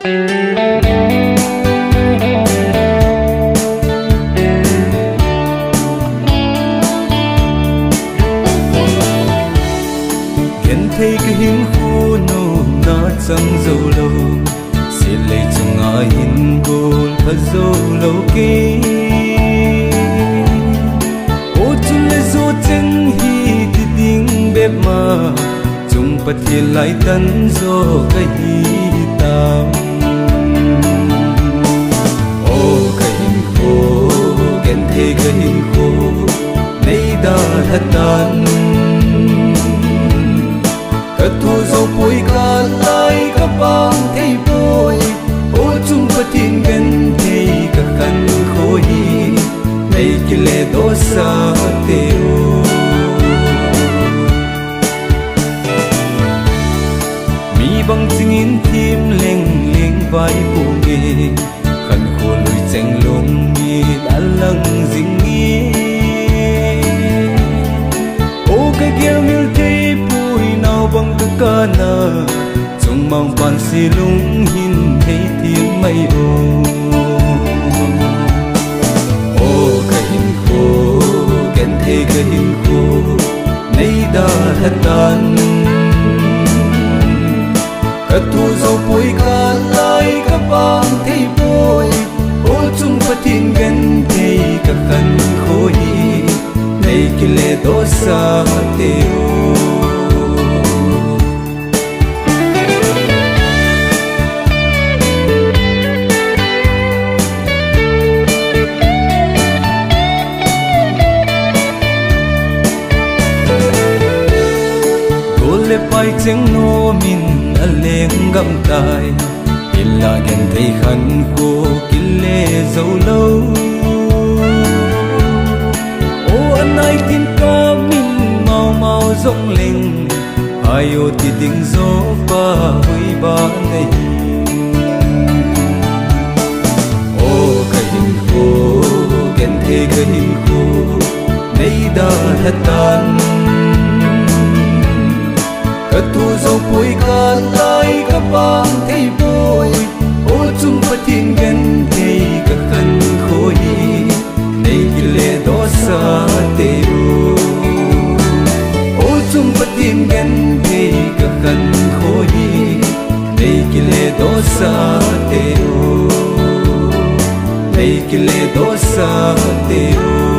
Khen thấy cái hiến khu nô na chẳng dâu lâu sẽ lấy chung ai hin buồn thật dâu lâu kia ô chung lấy dô chân hi thì tiếng bếp mà chung bát thiên lại tân dô cái hi tam ô cái hiến khu khen thấy cái hiến khu nay đã thật tan cất thu dấu bụi cả lại các bang thấy bôi ô chung bất thiên gần thấy các khăn khối đây kia lệ đô xa tiêu mi bằng tiếng in tim leng leng vai bù nghề khăn khô lùi chanh lông mi đã lăng dinh nghi ô cái kia miêu thấy bằng tất cả na trong mong bàn xì lung hin thấy tiếng mây ô cái hình khô khen thấy cái hình khô nay đã thật tan các thu dấu bụi cả lại các bang thấy bôi ô chung phát thiên gần thấy các khăn khối nay kia lệ đô xa tiêu lệ bay tiếng nô min aleng gam tai illa gen thấy khăn khô kinh lệ dấu lâu ô anh ai tin ca min mau mau rong linh ai ô thì tiếng gió ba hơi ba này ô cái hình khô gen thấy cái hình khô nay đã thật tan cất thu dấu bụi cả lại các bang thấy bôi ô chung phát thiên gần thấy các khăn khối đây kia lệ đô xa tiêu ô chung phát thiên gần thấy các khăn khối đây kia lệ đô xa tiêu đây kia lệ đô xa tiêu